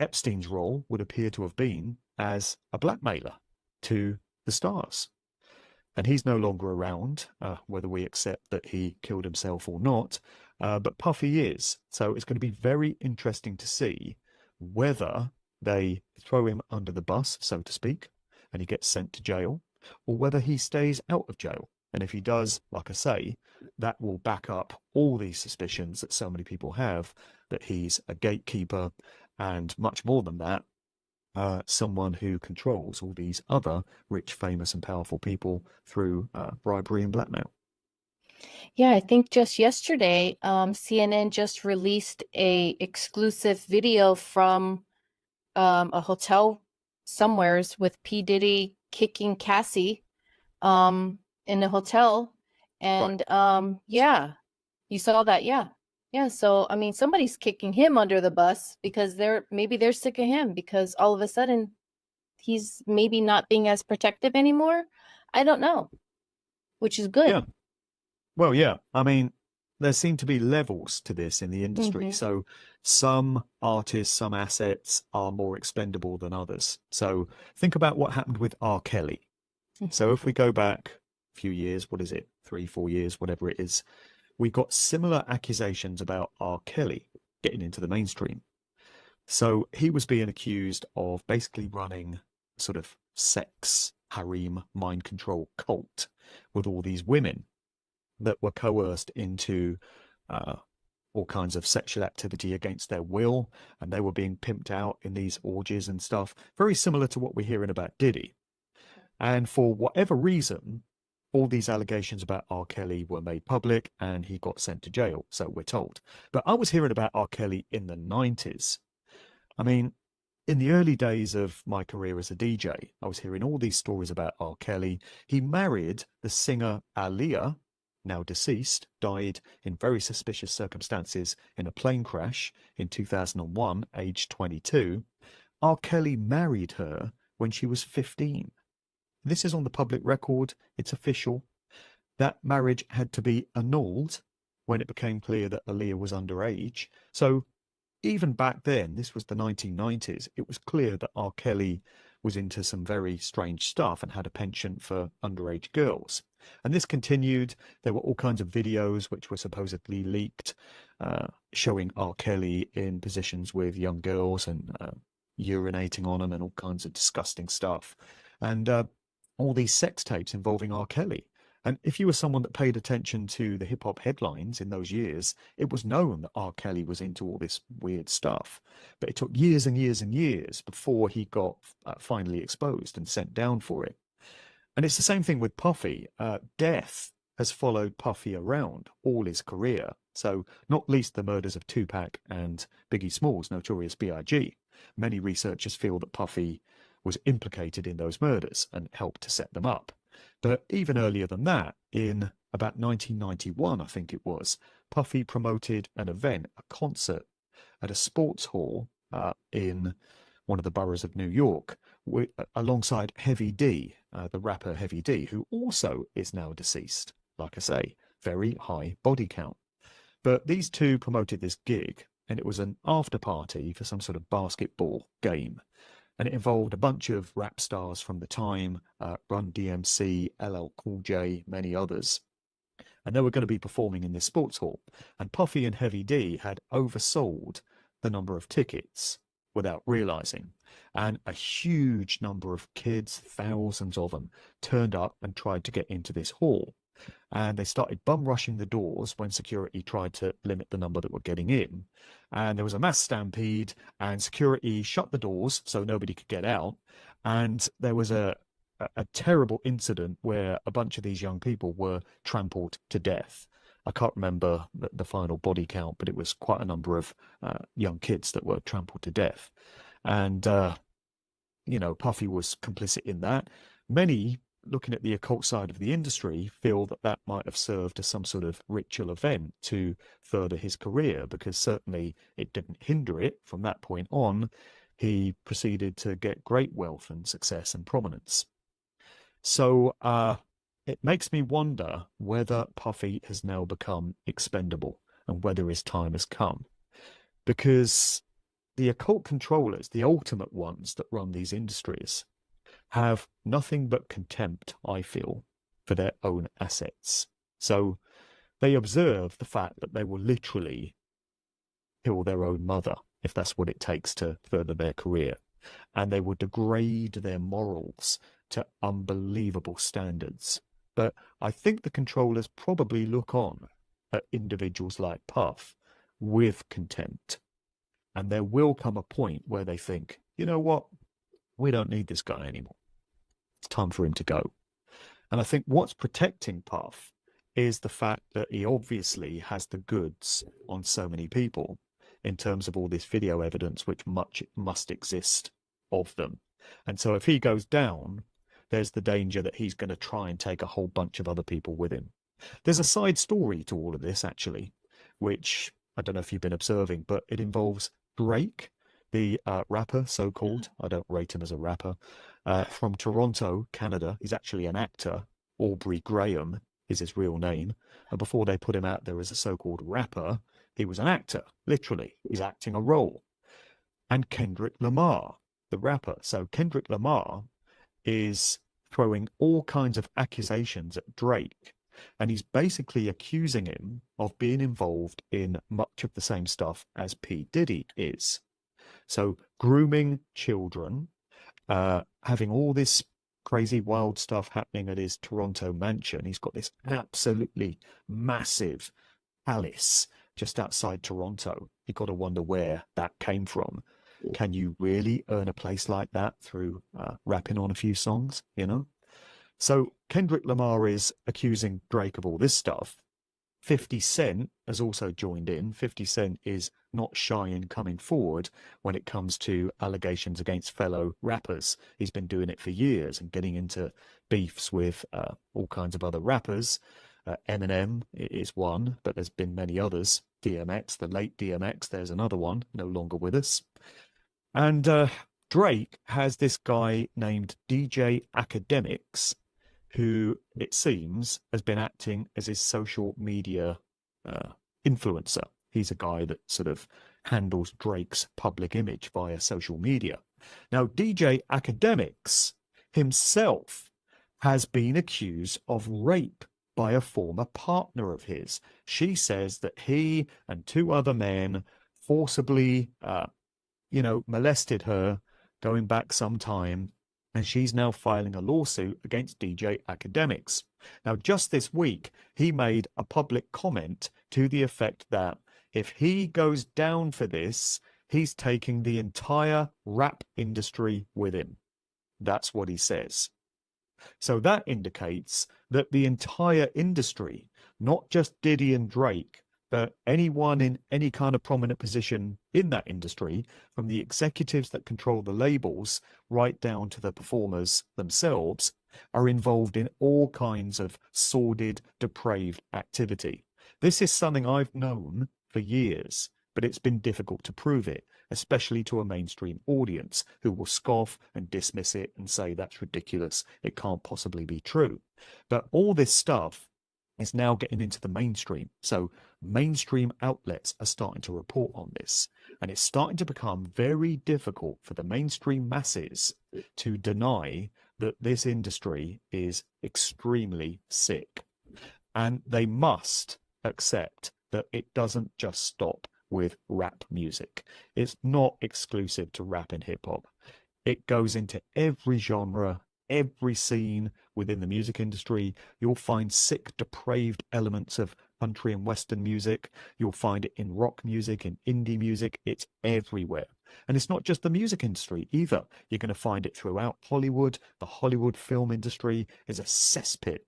Epstein's role would appear to have been as a blackmailer to the stars. And he's no longer around, whether we accept that he killed himself or not, but Puffy is. So it's going to be very interesting to see whether they throw him under the bus, so to speak, and he gets sent to jail, or whether he stays out of jail. And if he does, like I say, that will back up all these suspicions that so many people have that he's a gatekeeper and much more than that, someone who controls all these other rich, famous and powerful people through bribery and blackmail. Yeah, I think just yesterday, CNN just released a exclusive video from a hotel somewheres with P. Diddy kicking Cassie in the hotel. And yeah, you saw that. Yeah. Yeah. So, I mean, somebody's kicking him under the bus because maybe they're sick of him because all of a sudden he's maybe not being as protective anymore. I don't know, which is good. Yeah. Well, yeah. I mean, there seem to be levels to this in the industry. Mm-hmm. So some artists, some assets are more expendable than others. So think about what happened with R. Kelly. So if we go back a few years, what is it, 3-4 years, whatever it is, we got similar accusations about R. Kelly getting into the mainstream. So he was being accused of basically running sort of sex, harem, mind control cult with all these women that were coerced into all kinds of sexual activity against their will, and they were being pimped out in these orgies and stuff, very similar to what we're hearing about Diddy. And for whatever reason, all these allegations about R. Kelly were made public and he got sent to jail, so we're told. But I was hearing about R. Kelly in the 90s. I mean, in the early days of my career as a DJ, I was hearing all these stories about R. Kelly. He married the singer Aaliyah, now deceased, died in very suspicious circumstances in a plane crash in 2001, aged 22. R. Kelly married her when she was 15. This is on the public record. It's official. That marriage had to be annulled when it became clear that Aaliyah was underage. So even back then, this was the 1990s, it was clear that R. Kelly was into some very strange stuff and had a penchant for underage girls. And this continued. There were all kinds of videos which were supposedly leaked, showing R. Kelly in positions with young girls and urinating on them and all kinds of disgusting stuff. And all these sex tapes involving R. Kelly. And if you were someone that paid attention to the hip hop headlines in those years, it was known that R. Kelly was into all this weird stuff. But it took years and years and years before he got finally exposed and sent down for it. And it's the same thing with Puffy. Death has followed Puffy around all his career. So not least the murders of Tupac and Biggie Smalls, Notorious B.I.G. Many researchers feel that Puffy was implicated in those murders and helped to set them up. But even earlier than that, in about 1991, I think it was, Puffy promoted an event, a concert at a sports hall in one of the boroughs of New York, alongside Heavy D, the rapper Heavy D, who also is now deceased. Like I say, very high body count. But these two promoted this gig, and it was an after party for some sort of basketball game. And it involved a bunch of rap stars from the time, Run DMC, LL Cool J, many others. And they were going to be performing in this sports hall. And Puffy and Heavy D had oversold the number of tickets without realizing. And a huge number of kids, thousands of them, turned up and tried to get into this hall. And they started bum rushing the doors when security tried to limit the number that were getting in. And there was a mass stampede, and security shut the doors so nobody could get out. And there was a terrible incident where a bunch of these young people were trampled to death. I can't remember the final body count, but it was quite a number of young kids that were trampled to death. And, Puffy was complicit in that. Many, looking at the occult side of the industry, feel that that might have served as some sort of ritual event to further his career, because certainly it didn't hinder it. From that point on, he proceeded to get great wealth and success and prominence. So it makes me wonder whether Puffy has now become expendable and whether his time has come. Because the occult controllers, the ultimate ones that run these industries, have nothing but contempt, I feel, for their own assets. So they observe the fact that they will literally kill their own mother, if that's what it takes to further their career. And they will degrade their morals to unbelievable standards. But I think the controllers probably look on at individuals like Puff with contempt. And there will come a point where they think, you know what? We don't need this guy anymore. It's time for him to go. And I think what's protecting Puff is the fact that he obviously has the goods on so many people in terms of all this video evidence, which much must exist of them. And so if he goes down, there's the danger that he's going to try and take a whole bunch of other people with him. There's a side story to all of this, actually, which I don't know if you've been observing, but it involves Drake, the rapper, so-called. I don't rate him as a rapper, from Toronto, Canada. He's actually an actor. Aubrey Graham is his real name. And before they put him out there as a so-called rapper, he was an actor, literally. He's acting a role. And Kendrick Lamar, the rapper. So Kendrick Lamar is throwing all kinds of accusations at Drake. And he's basically accusing him of being involved in much of the same stuff as P. Diddy is. So grooming children, having all this crazy wild stuff happening at his Toronto mansion. He's got this absolutely massive palace just outside Toronto. You've got to wonder where that came from. Can you really earn a place like that through rapping on a few songs, So Kendrick Lamar is accusing Drake of all this stuff. 50 Cent has also joined in. 50 Cent is not shy in coming forward when it comes to allegations against fellow rappers. He's been doing it for years and getting into beefs with all kinds of other rappers. Eminem is one, but there's been many others. DMX, the late DMX, there's another one, no longer with us. And Drake has this guy named DJ Academics, who, it seems, has been acting as his social media influencer. He's a guy that sort of handles Drake's public image via social media. Now, DJ Academics himself has been accused of rape by a former partner of his. She says that he and two other men forcibly, molested her going back some time, and she's now filing a lawsuit against DJ Academics. Now, just this week, he made a public comment to the effect that if he goes down for this, he's taking the entire rap industry with him. That's what he says. So that indicates that the entire industry, not just Diddy and Drake, but anyone in any kind of prominent position in that industry, from the executives that control the labels right down to the performers themselves, are involved in all kinds of sordid, depraved activity. This is something I've known for years, but it's been difficult to prove it, especially to a mainstream audience who will scoff and dismiss it and say that's ridiculous, it can't possibly be true. But all this stuff is now getting into the mainstream. So mainstream outlets are starting to report on this. And it's starting to become very difficult for the mainstream masses to deny that this industry is extremely sick. And they must accept that it doesn't just stop with rap music. It's not exclusive to rap and hip hop. It goes into every genre, every scene within the music industry. You'll find sick, depraved elements of country and western music. You'll find it in rock music, in indie music. It's everywhere. And it's not just the music industry either. You're going to find it throughout Hollywood. The Hollywood film industry is a cesspit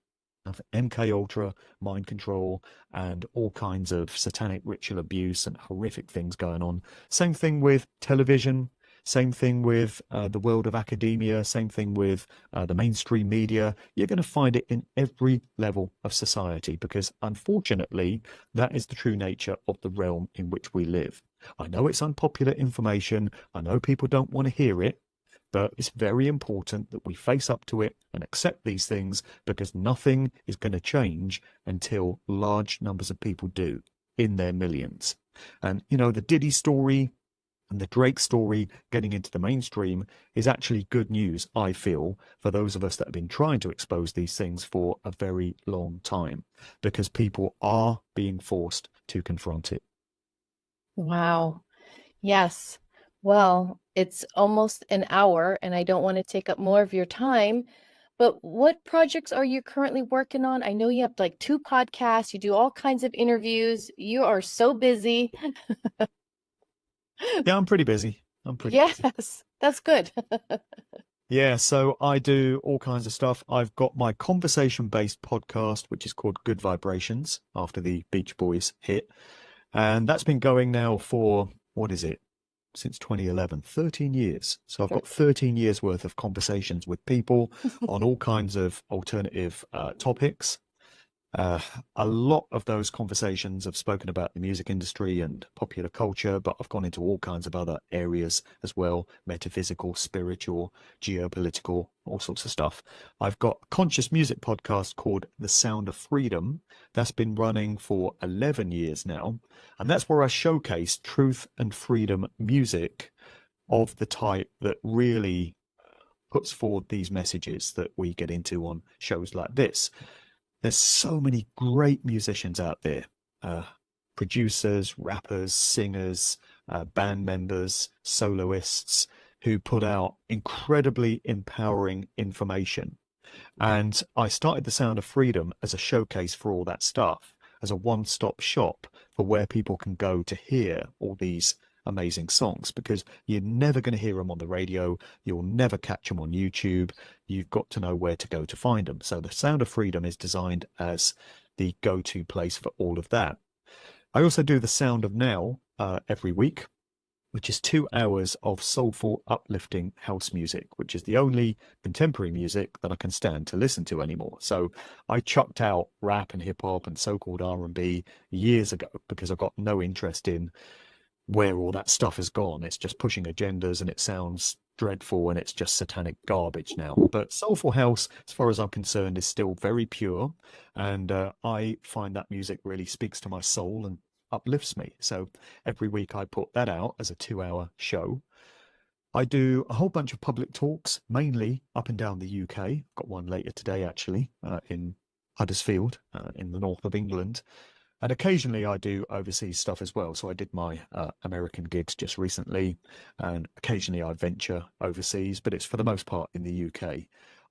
of MK Ultra, mind control, and all kinds of satanic ritual abuse and horrific things going on. Same thing with television. Same thing with the world of academia, same thing with the mainstream media. You're going to find it in every level of society because, unfortunately, that is the true nature of the realm in which we live. I know it's unpopular information. I know people don't want to hear it, but it's very important that we face up to it and accept these things because nothing is going to change until large numbers of people do, in their millions. And, the Diddy story and the Drake story getting into the mainstream is actually good news, I feel, for those of us that have been trying to expose these things for a very long time, because people are being forced to confront it. Wow. Yes. Well, it's almost an hour, and I don't want to take up more of your time. But what projects are you currently working on? I know you have like 2 podcasts, you do all kinds of interviews. You are so busy. Yeah, I'm pretty busy. Yes, that's good. Yeah, so I do all kinds of stuff. I've got my conversation-based podcast, which is called Good Vibrations, after the Beach Boys hit. And that's been going now for, what is it? Since 2011, 13 years. So I've got 13 years worth of conversations with people on all kinds of alternative topics. A lot of those conversations have spoken about the music industry and popular culture, but I've gone into all kinds of other areas as well, metaphysical, spiritual, geopolitical, all sorts of stuff. I've got a conscious music podcast called The Sound of Freedom. That's been running for 11 years now. And that's where I showcase truth and freedom music of the type that really puts forward these messages that we get into on shows like this. There's so many great musicians out there, producers, rappers, singers, band members, soloists who put out incredibly empowering information. And I started The Sound of Freedom as a showcase for all that stuff, as a one-stop shop for where people can go to hear all these amazing songs, because you're never going to hear them on the radio. You'll never catch them on YouTube. You've got to know where to go to find them. So The Sound of Freedom is designed as the go-to place for all of that. I also do The Sound of Now every week, which is 2 hours of soulful, uplifting house music, which is the only contemporary music that I can stand to listen to anymore. So I chucked out rap and hip hop and so-called R&B years ago because I've got no interest in where all that stuff has gone. It's just pushing agendas and it sounds dreadful and it's just satanic garbage now. But Soulful House, as far as I'm concerned, is still very pure. And I find that music really speaks to my soul and uplifts me. So every week I put that out as a 2-hour show. I do a whole bunch of public talks, mainly up and down the UK. Got one later today, actually, in Huddersfield, in the north of England. And occasionally I do overseas stuff as well. So I did my American gigs just recently, and occasionally I venture overseas, but it's for the most part in the UK.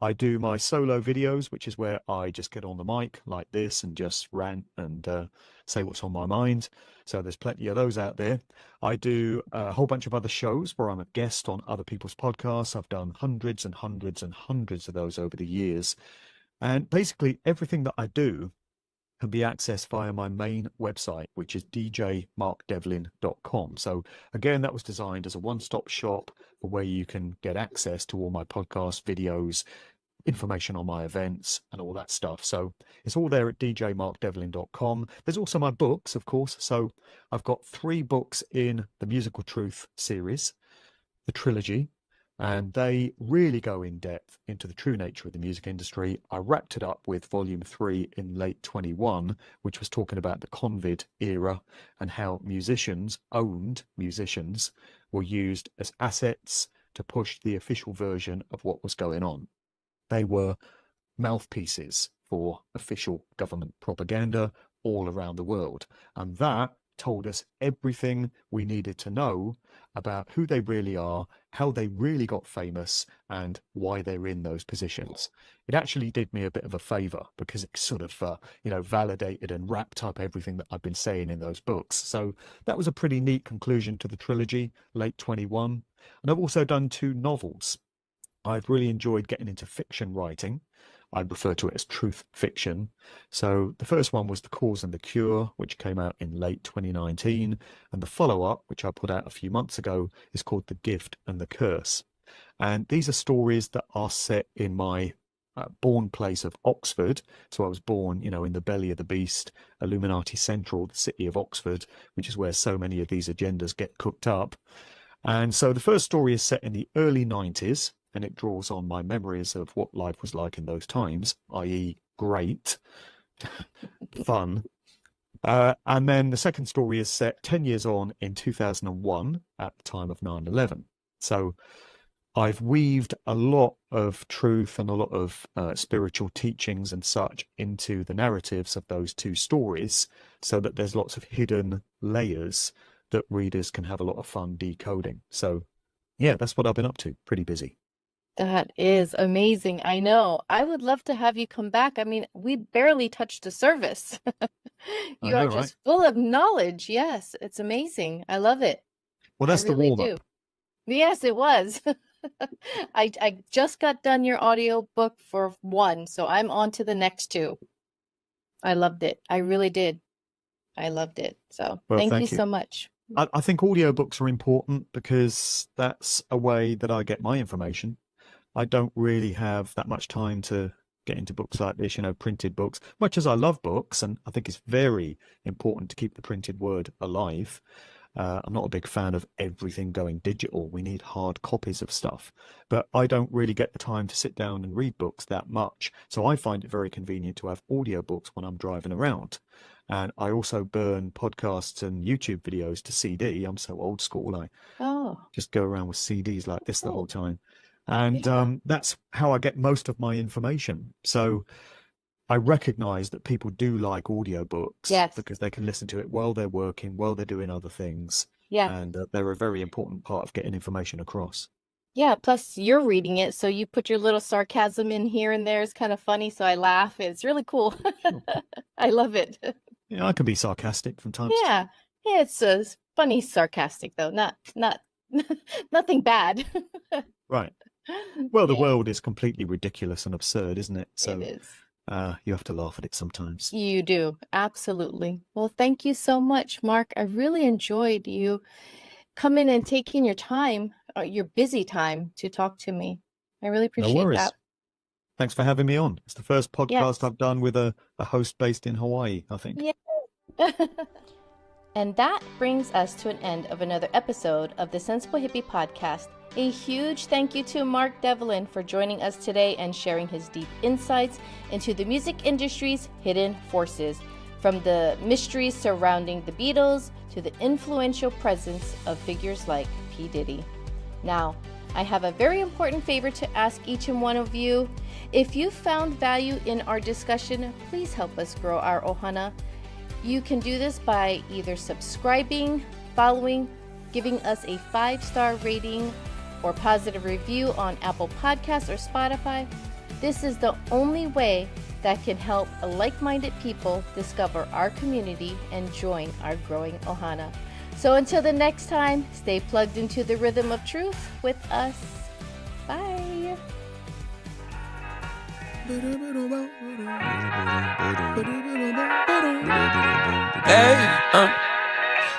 I do my solo videos, which is where I just get on the mic like this and just rant and say what's on my mind. So there's plenty of those out there. I do a whole bunch of other shows where I'm a guest on other people's podcasts. I've done hundreds and hundreds and hundreds of those over the years. And basically everything that I do can be accessed via my main website, which is djmarkdevlin.com. So again, that was designed as a one-stop shop for where you can get access to all my podcasts, videos, information on my events and all that stuff. So it's all there at djmarkdevlin.com. There's also my books, of course. So I've got 3 books in the Musical Truth series, the trilogy, and they really go in depth into the true nature of the music industry. I wrapped it up with volume 3 in late 21, which was talking about the Convid era and how musicians, owned musicians, were used as assets to push the official version of what was going on. They were mouthpieces for official government propaganda all around the world. And that told us everything we needed to know about who they really are, how they really got famous, and why they're in those positions. It actually did me a bit of a favor because it sort of, validated and wrapped up everything that I've been saying in those books. So that was a pretty neat conclusion to the trilogy, late 21. And I've also done 2 novels. I've really enjoyed getting into fiction writing. I refer to it as truth fiction. So the first one was The Cause and the Cure, which came out in late 2019. And the follow-up, which I put out a few months ago, is called The Gift and the Curse. And these are stories that are set in my born place of Oxford. So I was born, in the belly of the beast, Illuminati Central, the city of Oxford, which is where so many of these agendas get cooked up. And so the first story is set in the early 90s. And it draws on my memories of what life was like in those times, i.e. great, fun. And then the second story is set 10 years on in 2001 at the time of 9/11. So I've weaved a lot of truth and a lot of spiritual teachings and such into the narratives of those 2 stories so that there's lots of hidden layers that readers can have a lot of fun decoding. So yeah, that's what I've been up to. Pretty busy. That is amazing. I know. I would love to have you come back. I mean, we barely touched the surface. You I are know, right? just full of knowledge. Yes, it's amazing. I love it. Well, that's the really warm-up. do. Yes, it was. I just got done your audio book for 1, so I'm on to the next 2. I loved it. I really did. I loved it. So Well, thank you thank you. so much. I think audiobooks are important because that's a way that I get my information. I don't really have that much time to get into books like this, printed books, much as I love books. And I think it's very important to keep the printed word alive. I'm not a big fan of everything going digital. We need hard copies of stuff, but I don't really get the time to sit down and read books that much. So I find it very convenient to have audiobooks when I'm driving around. And I also burn podcasts and YouTube videos to CD. I'm so old school. I just go around with CDs like this the whole time. And that's how I get most of my information. So I recognize that people do like audiobooks because they can listen to it while they're working, while they're doing other things. Yeah. And they're a very important part of getting information across. Yeah, plus you're reading it, so you put your little sarcasm in here and there. It's kind of funny, so I laugh. It's really cool. I love it. Yeah, I can be sarcastic from time to time. Yeah, it's funny sarcastic though, not nothing bad. Right. Well, the world is completely ridiculous and absurd, isn't it? So It is. you have to laugh at it sometimes. You do. Absolutely. Well, thank you so much, Mark. I really enjoyed you coming and taking your time, your busy time, to talk to me. I really appreciate No worries. that. Thanks for having me on. It's the first podcast Yes. I've done with a host based in Hawaii, I think. Yeah. And that brings us to an end of another episode of the Sensible Hippie podcast. A huge thank you to Mark Devlin for joining us today and sharing his deep insights into the music industry's hidden forces, from the mysteries surrounding the Beatles to the influential presence of figures like P. Diddy. Now, I have a very important favor to ask each and one of you. If you found value in our discussion, please help us grow our ohana. You can do this by either subscribing, following, giving us a 5-star rating or positive review on Apple Podcasts or Spotify. This is the only way that can help like-minded people discover our community and join our growing ohana. So until the next time, stay plugged into the rhythm of truth with us. Bye. Hey,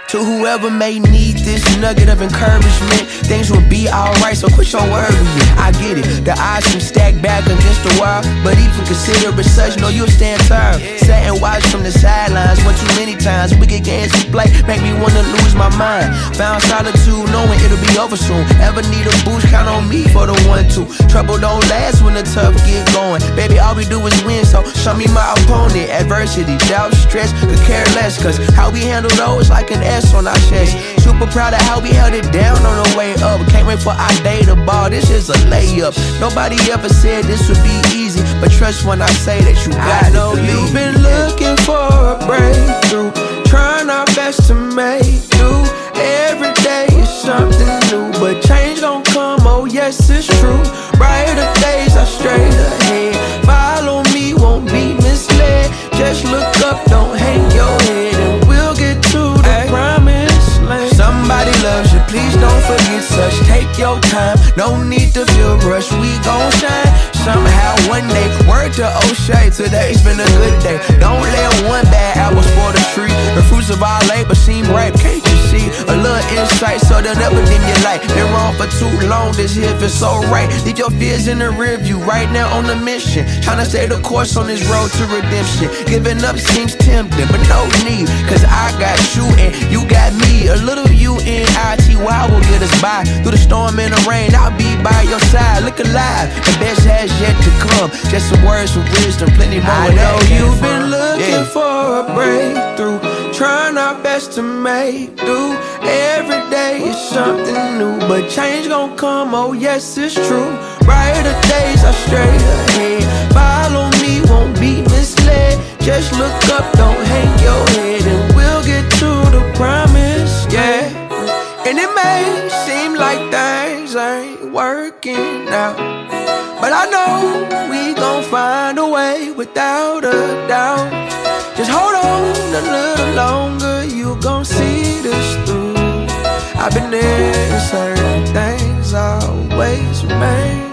to whoever may need this nugget of encouragement, things will be alright, so quit your worrying. I get it, the odds seem stacked back against the wall, but even consider it such, know you'll stand tall. Sat and watch from the sidelines one too many times. Wicked games we play make me wanna lose my mind. Found solitude knowing it'll be over soon. Ever need a boost, count on me for the 1-2. Trouble don't last when the tough get going. Baby, all we do is win, so show me my opponent. Adversity, doubt, stress, could care less, cause how we handle those like an S on our chest. Super proud of how we held it down on the way up. Can't wait for our day to ball, this is a layup. Nobody ever said this would be easy, but trust when I say that you got it. I know you've been looking for a breakthrough, trying our best to make do. Every day is something new, but change gon' come, oh yes it's true. Brighter days are straight ahead. Follow me, won't be misled. Just look up, don't hang your head, and we'll get to the promised land. Somebody loves you, please don't forget such. Take your time, no need to feel rushed. We gon' shine somehow one day. Word to O'Shea, today's been a good day. Don't let one bad apple spoil the tree. The fruits of our labor seem ripe, can't you see? A little insight so they'll never dim your light. Been wrong for too long, this here feels so right. Leave your fears in the rear view, right now on a mission. Tryna stay the course on this road to redemption. Giving up seems tempting, but no need, cause I got you and you got me. A little UNITY will get us by. Through the storm and the rain, I'll be by your side. Look alive, the best has yet to come. Just some words of wisdom, plenty more. I know you've been looking for a breakthrough, trying our best to make do. Every day is something new, but change gon' come, oh yes it's true. Brighter days are straight ahead. Follow me, won't be misled. Just look up, don't hang your head, and we'll get to the promise, yeah. And it may seem like things ain't working out, but I know we gon' find a way without a doubt. Just hold on a little longer, you gon' see this through. I've been there, certain things always remain.